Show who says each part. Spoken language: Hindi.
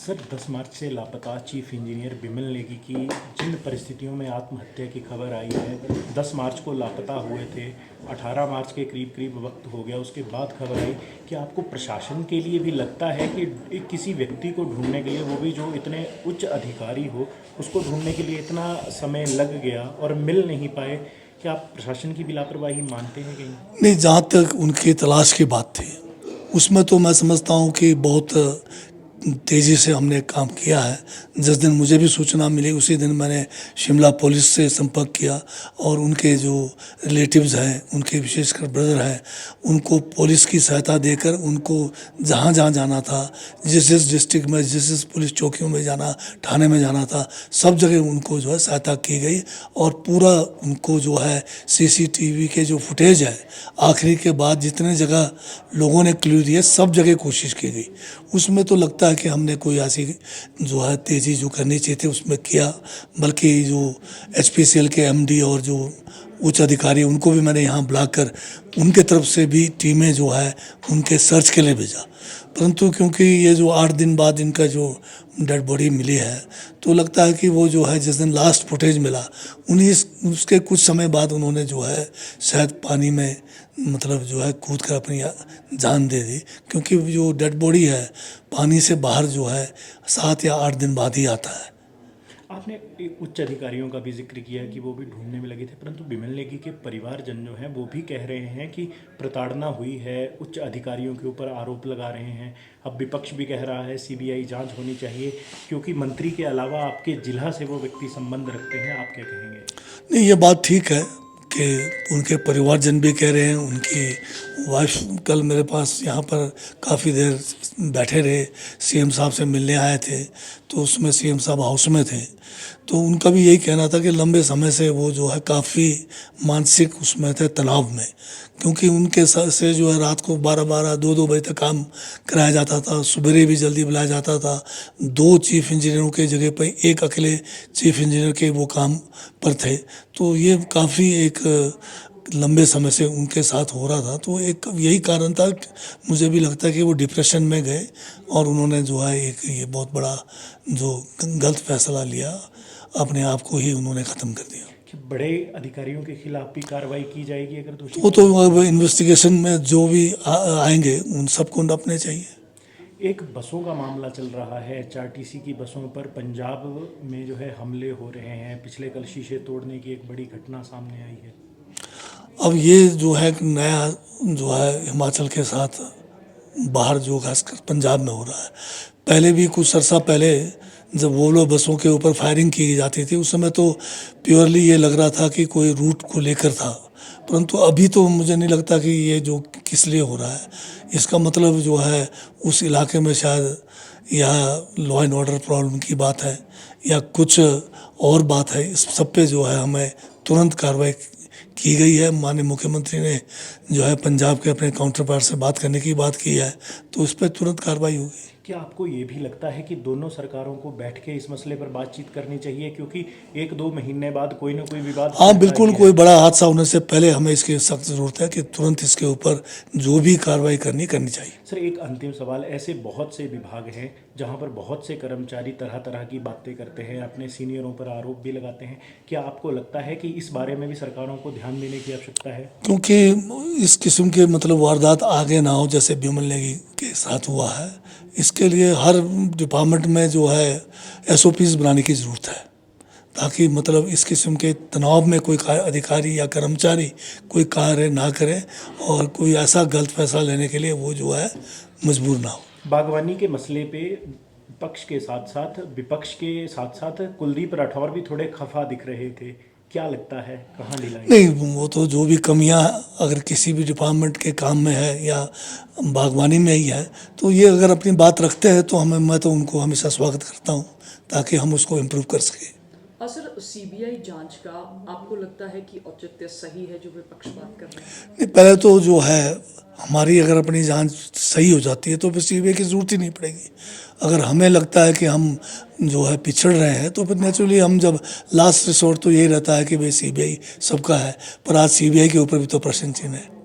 Speaker 1: सर 10 मार्च से लापता चीफ इंजीनियर बिमल नेगी की जिन परिस्थितियों में आत्महत्या की खबर आई है, 10 मार्च को लापता हुए थे, 18 मार्च के करीब करीब वक्त हो गया, उसके बाद खबर आई कि आपको प्रशासन के लिए भी लगता है कि किसी व्यक्ति को ढूंढने के लिए, वो भी जो इतने उच्च अधिकारी हो, उसको ढूंढने के लिए इतना समय लग गया और मिल नहीं पाए, क्या आप प्रशासन की भी लापरवाही मानते हैं कहीं?
Speaker 2: नहीं, जहाँ तक उनकी तलाश की बात थी उसमें तो मैं समझता हूँ कि बहुत तेज़ी से हमने काम किया है। जिस दिन मुझे भी सूचना मिली उसी दिन मैंने शिमला पुलिस से संपर्क किया और उनके जो रिलेटिव्स हैं, उनके विशेषकर ब्रदर हैं, उनको पुलिस की सहायता देकर उनको जहाँ जहाँ जाना था, जिस जिस डिस्ट्रिक्ट में जिस जिस पुलिस चौकियों में जाना, थाने में जाना था, सब जगह उनको जो है सहायता की गई और पूरा उनको जो है सीसीटीवी के जो फुटेज है आखिरी के बाद जितने जगह लोगों ने क्लू दिए सब जगह कोशिश की गई। उसमें तो लगता है कि हमने कोई ऐसी जो है तेज़ी जो करनी चाहिए थी उसमें किया, बल्कि जो एचपीसीएल के एमडी और जो उच्च अधिकारी उनको भी मैंने यहाँ बुला कर उनके तरफ से भी टीमें जो है उनके सर्च के लिए भेजा। परंतु क्योंकि ये जो 8 दिन बाद इनका जो डेड बॉडी मिली है तो लगता है कि वो जो है जिस दिन लास्ट फुटेज मिला उन्हीं उसके कुछ समय बाद उन्होंने जो है शायद पानी में मतलब जो है कूद कर अपनी जान दे दी, क्योंकि जो डेड बॉडी है पानी से बाहर जो है 7 या 8 दिन बाद ही आता है।
Speaker 1: आपने उच्च अधिकारियों का भी जिक्र किया कि वो भी ढूंढने में लगे थे, परंतु बिमल नेगी के परिवारजन जो हैं वो भी कह रहे हैं कि प्रताड़ना हुई है, उच्च अधिकारियों के ऊपर आरोप लगा रहे हैं। अब विपक्ष भी कह रहा है सीबीआई जांच होनी चाहिए क्योंकि मंत्री के अलावा आपके जिला से वो व्यक्ति संबंध रखते हैं। आप क्या कहेंगे?
Speaker 2: नहीं, ये बात ठीक है कि उनके परिवारजन भी कह रहे हैं। उनकी वाइफ कल मेरे पास यहाँ पर काफ़ी देर बैठे रहे, सीएम साहब से मिलने आए थे, तो उसमें सीएम साहब हाउस में थे, तो उनका भी यही कहना था कि लंबे समय से वो जो है काफ़ी मानसिक उसमें थे, तनाव में, क्योंकि उनके से जो है रात को 12-12 2-2 बजे तक काम कराया जाता था, सवेरे भी जल्दी बुलाया जाता था। 2 चीफ इंजीनियरों के जगह पर एक अकेले चीफ इंजीनियर के वो काम पर थे, तो ये काफ़ी एक लंबे समय से उनके साथ हो रहा था। तो एक यही कारण था, मुझे भी लगता है कि वो डिप्रेशन में गए और उन्होंने जो है एक ये बहुत बड़ा जो गलत फैसला लिया, अपने आप को ही उन्होंने ख़त्म कर दिया।
Speaker 1: कि बड़े अधिकारियों के खिलाफ भी कार्रवाई की जाएगी अगर दोषी?
Speaker 2: वो तो अब इन्वेस्टिगेशन में जो भी आएंगे उन सबको नपने चाहिए।
Speaker 1: एक बसों का मामला चल रहा है, एचआरटीसी की बसों पर पंजाब में जो है हमले हो रहे हैं, पिछले कल शीशे तोड़ने की एक बड़ी घटना सामने आई है।
Speaker 2: अब ये जो है नया जो है हिमाचल के साथ बाहर जो खासकर पंजाब में हो रहा है, पहले भी कुछ अरसा पहले जब वोल्वो बसों के ऊपर फायरिंग की जाती थी उस समय तो प्योरली ये लग रहा था कि कोई रूट को लेकर था, परंतु अभी तो मुझे नहीं लगता कि ये जो किस लिए हो रहा है। इसका मतलब जो है उस इलाके में शायद या लॉ एंड ऑर्डर प्रॉब्लम की बात है या कुछ और बात है। इस सब पे जो है हमें तुरंत कार्रवाई की गई है। माननीय मुख्यमंत्री ने जो है पंजाब के अपने काउंटर पार्ट से बात करने की बात की है, तो इस पर तुरंत कार्रवाई होगी।
Speaker 1: क्या आपको ये भी लगता है कि दोनों सरकारों को बैठ के इस मसले पर बातचीत करनी चाहिए, क्योंकि 1-2 महीने बाद कोई ना कोई विवाद?
Speaker 2: हाँ बिल्कुल, कोई बड़ा हादसा होने से पहले हमें इसकी सख्त ज़रूरत है कि तुरंत इसके ऊपर जो भी कार्रवाई करनी चाहिए।
Speaker 1: सर एक अंतिम सवाल, ऐसे बहुत से विभाग हैं जहां पर बहुत से कर्मचारी तरह तरह की बातें करते हैं, अपने सीनियरों पर आरोप भी लगाते हैं, क्या आपको लगता है कि इस बारे में भी सरकारों को ध्यान देने की आवश्यकता है?
Speaker 2: क्योंकि इस किस्म के मतलब वारदात आगे ना हो जैसे बिमल नेगी के साथ हुआ है, इसके लिए हर डिपार्टमेंट में जो है एसओपीज बनाने की ज़रूरत है, ताकि मतलब इस किस्म के तनाव में कोई अधिकारी या कर्मचारी कोई कार्य ना करे और कोई ऐसा गलत फैसला लेने के लिए वो जो है मजबूर ना हो।
Speaker 1: बागवानी के मसले पे विपक्ष के साथ साथ कुलदीप राठौर भी थोड़े खफा दिख रहे थे, क्या लगता है कहाँ ढिलाई?
Speaker 2: नहीं, वो तो जो भी कमियां अगर किसी भी डिपार्टमेंट के काम में है या बागवानी में ही है, तो ये अगर अपनी बात रखते हैं तो मैं तो उनको हमेशा स्वागत करता हूँ ताकि हम उसको इम्प्रूव कर सकें।
Speaker 3: सर सीबीआई जांच का आपको लगता है कि औचित्य सही है जो विपक्ष बात कर रहे हैं?
Speaker 2: नहीं, पहले तो जो है हमारी अगर अपनी जांच सही हो जाती है तो फिर सीबीआई की ज़रूरत ही नहीं पड़ेगी। अगर हमें लगता है कि हम जो है पिछड़ रहे हैं तो फिर नेचुरली हम जब लास्ट रिसोर्ट तो यही रहता है कि भाई सीबीआई सबका है, पर आज सीबीआई के ऊपर भी तो प्रश्न चिन्ह है।